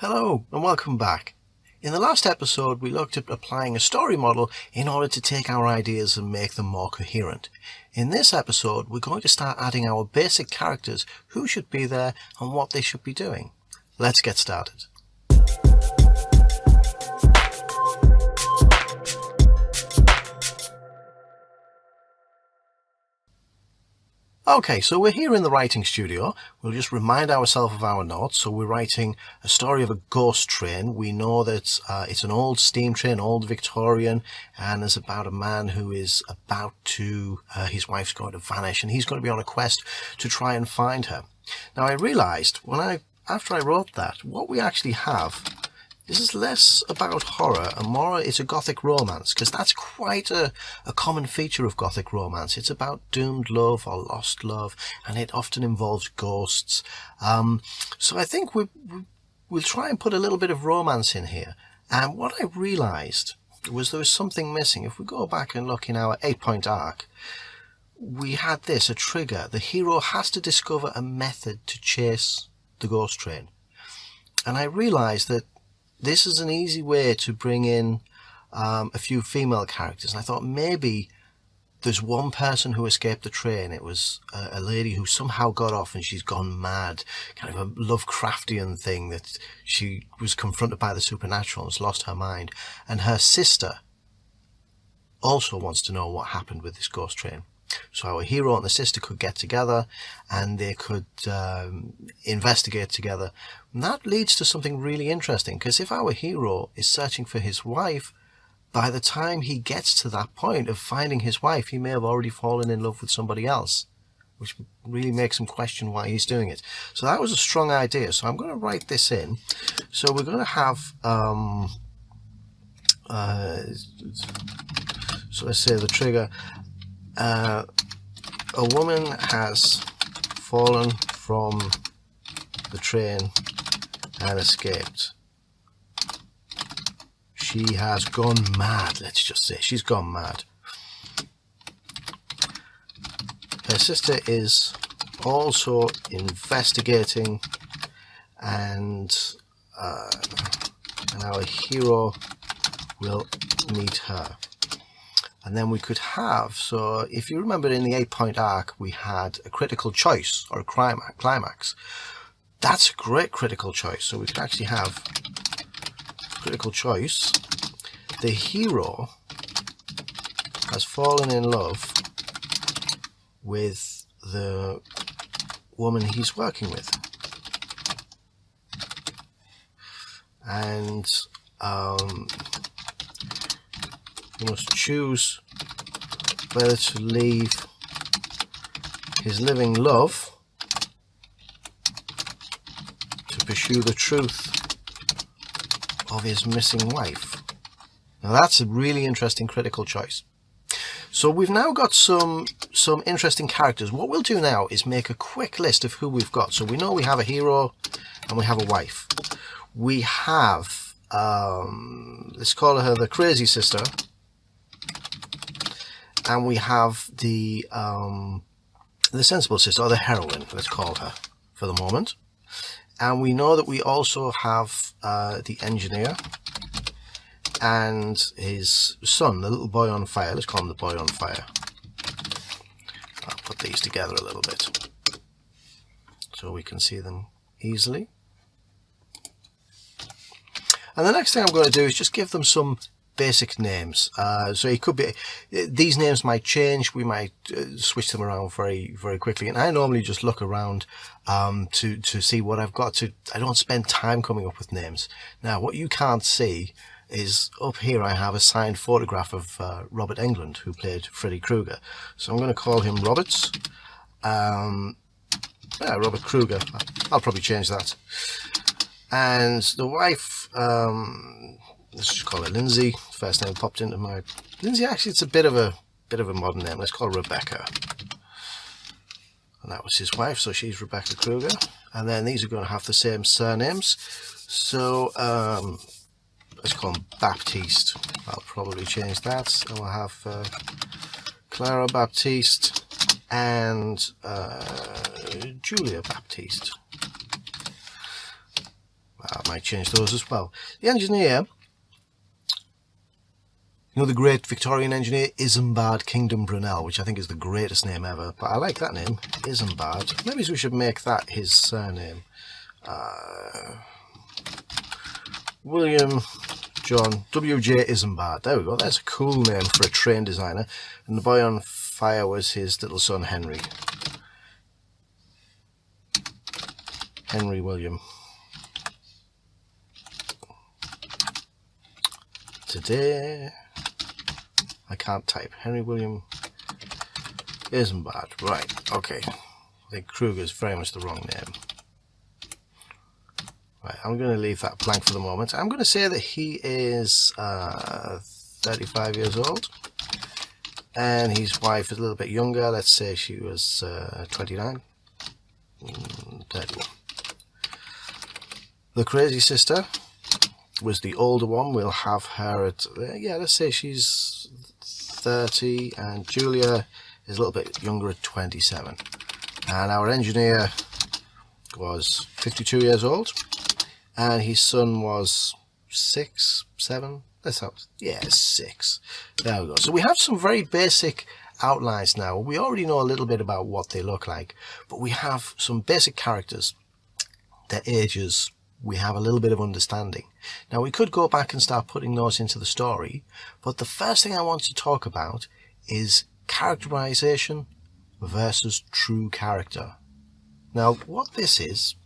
Hello and welcome back. In the last episode we looked at applying a story model in order to take our ideas and make them more coherent. In this episode we're going to start adding our basic characters, who should be there and what they should be doing. Let's get started. Okay, so we're here in the writing studio. We'll just remind ourselves of our notes. So we're writing a story of a ghost train. We know that it's an old steam train, old Victorian, and it's about a man who is about to, his wife's going to vanish, and he's going to be on a quest to try and find her. Now I realized after I wrote that, what we actually have, this is less about horror and more it's a Gothic romance, because that's quite a common feature of Gothic romance. It's about doomed love or lost love, and it often involves ghosts. So I think we'll try and put a little bit of romance in here. And what I realized was there was something missing. If we go back and look in our 8-point arc, we had this, a trigger. The hero has to discover a method to chase the ghost train. And I realized that this is an easy way to bring in a few female characters. And I thought maybe there's one person who escaped the train. It was a lady who somehow got off and she's gone mad. Kind of a Lovecraftian thing, that she was confronted by the supernatural and has lost her mind. And her sister also wants to know what happened with this ghost train. So our hero and the sister could get together and they could investigate together. And that leads to something really interesting, because if our hero is searching for his wife, by the time he gets to that point of finding his wife, he may have already fallen in love with somebody else, which really makes him question why he's doing it. So that was a strong idea. So I'm going to write this in. So we're going to have, so let's say the trigger. A woman has fallen from the train and escaped. She has gone mad, let's just say. She's gone mad. Her sister is also investigating, and our hero will meet her. And then we could have, so if you remember in the 8-point arc, we had a critical choice or a climax. That's a great critical choice. So we could actually have critical choice. The hero has fallen in love with the woman he's working with. And he must choose whether to leave his living love to pursue the truth of his missing wife. Now that's a really interesting critical choice. So we've now got some interesting characters. What we'll do now is make a quick list of who we've got. So we know we have a hero and we have a wife. We have, let's call her the crazy sister. And we have the sensible sister, or the heroine, let's call her for the moment. And we know that we also have the engineer and his son, the little boy on fire. Let's call him the boy on fire. I'll put these together a little bit so we can see them easily. And the next thing I'm going to do is just give them some basic names. So it could be, these names might change. We might switch them around very, very quickly. And I normally just look around to see what I've got. I don't spend time coming up with names. Now, what you can't see is up here I have a signed photograph of Robert Englund, who played Freddy Krueger. So I'm going to call him Roberts. Robert Krueger. I'll probably change that. And the wife, let's just call her Lindsay. First name popped into my... Lindsay, actually, it's a bit of a modern name. Let's call her Rebecca. And that was his wife, so she's Rebecca Krueger. And then these are going to have the same surnames. So, let's call him Baptiste. I'll probably change that. So we'll have Clara Baptiste and Julia Baptiste. I might change those as well. The engineer, you know, the great Victorian engineer Isambard Kingdom Brunel, which I think is the greatest name ever, but I like that name, Isambard. Maybe we should make that his surname. William John W.J. Isambard. There we go. That's a cool name for a train designer. And the boy on fire was his little son Henry. Henry William. Today, I can't type. Henry William Isambard. Right, okay. I think Kruger is very much the wrong name. Right, I'm going to leave that blank for the moment. I'm going to say that he is 35 years old. And his wife is a little bit younger. Let's say she was 29. 31. The crazy sister was the older one. We'll have her at, yeah, let's say she's 30, and Julia is a little bit younger at 27. And our engineer was 52 years old, and his son was 6, 7, let's have, yeah, 6. There we go. So we have some very basic outlines now. We already know a little bit about what they look like, but we have some basic characters, their ages, we have a little bit of understanding. Now we could go back and start putting those into the story, but the first thing I want to talk about is characterization versus true character. Now what this is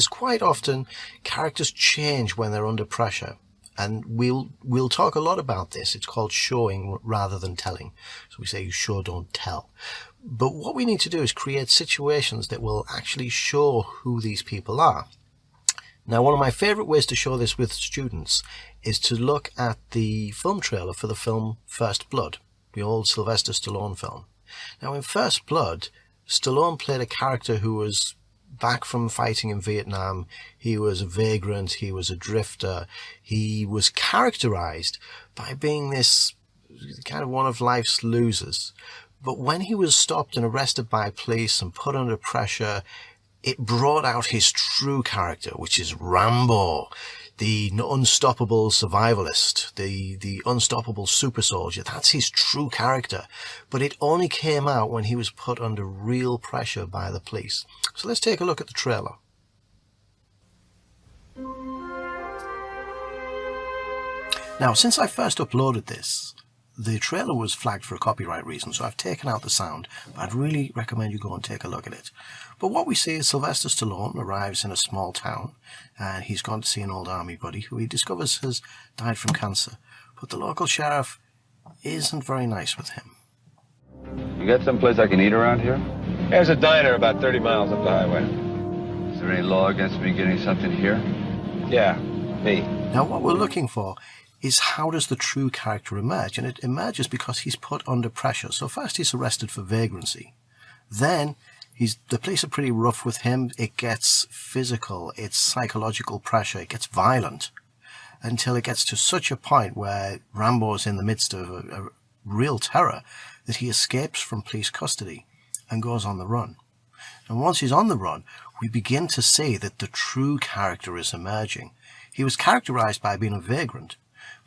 quite often characters change when they're under pressure, and we'll talk a lot about this. It's called showing rather than telling. So we say you show, don't tell. But what we need to do is create situations that will actually show who these people are. Now, one of my favorite ways to show this with students is to look at the film trailer for the film First Blood, the old Sylvester Stallone film. Now, in First Blood, Stallone played a character who was back from fighting in Vietnam. He was a vagrant, he was a drifter. He was characterized by being this kind of one of life's losers. But when he was stopped and arrested by police and put under pressure, it brought out his true character, which is Rambo, the unstoppable survivalist, the unstoppable super soldier. That's his true character. But it only came out when he was put under real pressure by the police. So let's take a look at the trailer. Now, since I first uploaded this, the trailer was flagged for a copyright reason, so I've taken out the sound, but I'd really recommend you go and take a look at it. But what we see is Sylvester Stallone arrives in a small town, and he's gone to see an old army buddy who he discovers has died from cancer. But the local sheriff isn't very nice with him. You got someplace I can eat around here? There's a diner about 30 miles up the highway. Is there any law against me getting something here? Yeah, me. Now what we're looking for is how does the true character emerge? And it emerges because he's put under pressure. So first he's arrested for vagrancy. Then the police are pretty rough with him. It gets physical, it's psychological pressure, it gets violent, until it gets to such a point where Rambo's in the midst of a real terror that he escapes from police custody and goes on the run. And once he's on the run, we begin to see that the true character is emerging. He was characterized by being a vagrant,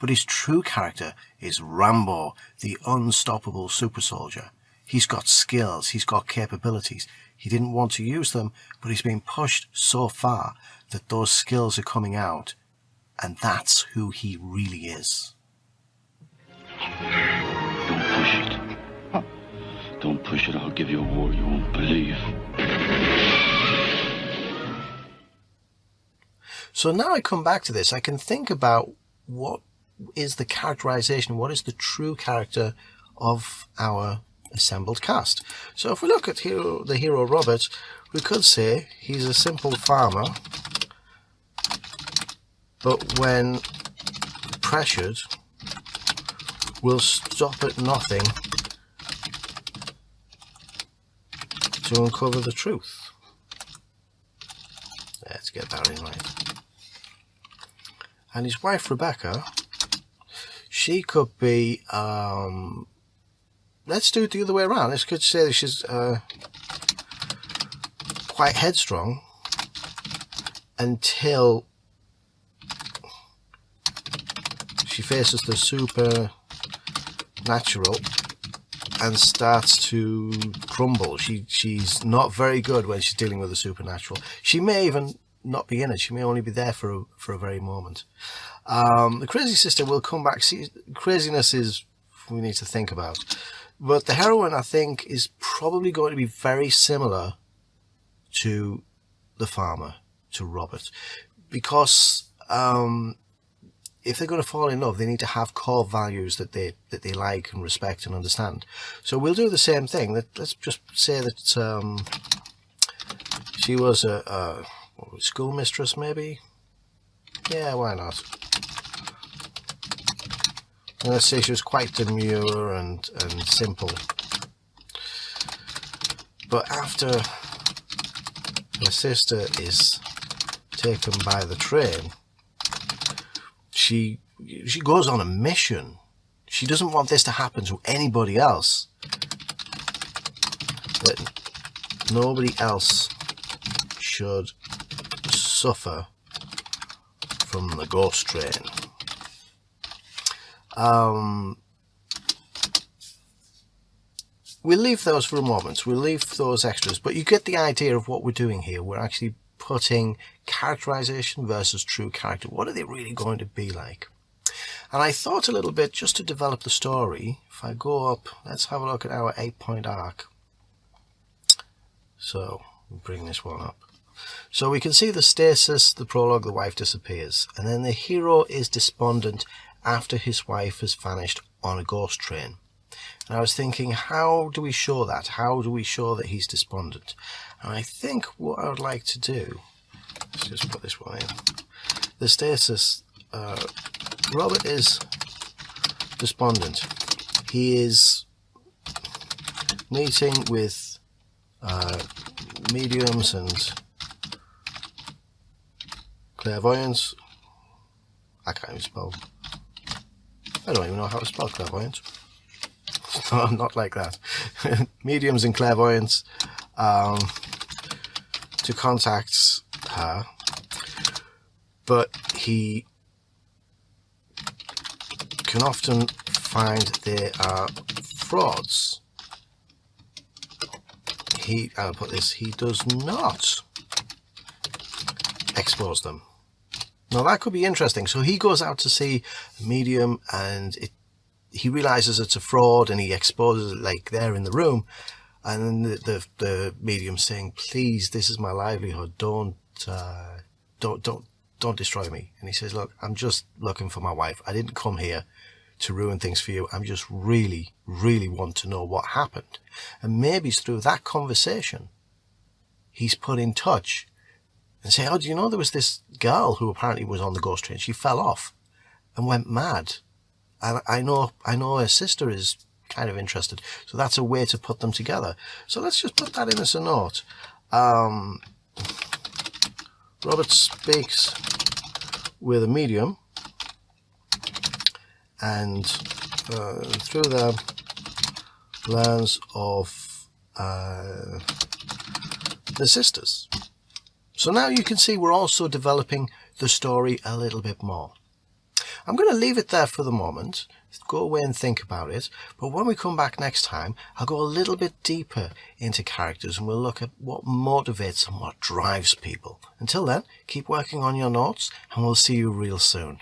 but his true character is Rambo, the unstoppable super soldier. He's got skills, he's got capabilities. He didn't want to use them, but he's been pushed so far that those skills are coming out, and that's who he really is. Don't push it. Huh. Don't push it, I'll give you a war you won't believe. So now I come back to this, I can think about what is the characterization, what is the true character of our assembled cast. So if we look at the hero Robert, we could say he's a simple farmer, but when pressured will stop at nothing to uncover the truth. Let's get that in right. And his wife Rebecca, she could be, let's do it the other way around. Let's could say that she's quite headstrong until she faces the supernatural and starts to crumble. She's not very good when she's dealing with the supernatural. She may even not be in it. She may only be there for a very moment. The crazy sister will come back. See, craziness is we need to think about. But the heroine, I think, is probably going to be very similar to the farmer, to Robert, because if they're going to fall in love, they need to have core values that they like and respect and understand. So we'll do the same thing. Let's just say that she was a schoolmistress, maybe. Yeah, why not? And let's say she was quite demure and simple. But after her sister is taken by the train, she goes on a mission. She doesn't want this to happen to anybody else. That nobody else should suffer from the ghost train. We'll leave those for a moment. We'll leave those extras, but you get the idea of what we're doing here. We're actually putting characterization versus true character. What are they really going to be like? And I thought a little bit, just to develop the story, if I go up, let's have a look at our 8-point arc. So, we'll bring this one up. So we can see the stasis, the prologue, the wife disappears. And then the hero is despondent after his wife has vanished on a ghost train. And I was thinking, how do we show that? How do we show that he's despondent? And I think what I would like to do, let's just put this one in. The stasis, Robert is despondent. He is meeting with mediums and clairvoyance. I can't even spell. I don't even know how to spell clairvoyance. No, not like that. Mediums and clairvoyance to contact her, but he can often find they are frauds. I'll put this, he does not expose them. Now that could be interesting. So he goes out to see a medium and he realizes it's a fraud and he exposes it like there in the room. And then the medium's saying, please, this is my livelihood. Don't destroy me. And he says, look, I'm just looking for my wife. I didn't come here to ruin things for you. I'm just really, really want to know what happened. And maybe through that conversation, he's put in touch and say, oh, do you know there was this girl who apparently was on the ghost train? She fell off and went mad. And I know her sister is kind of interested. So that's a way to put them together. So let's just put that in as a note. Robert speaks with a medium and through the lens of the sisters. So now you can see we're also developing the story a little bit more. I'm going to leave it there for the moment. Go away and think about it. But when we come back next time, I'll go a little bit deeper into characters and we'll look at what motivates and what drives people. Until then, keep working on your notes and we'll see you real soon.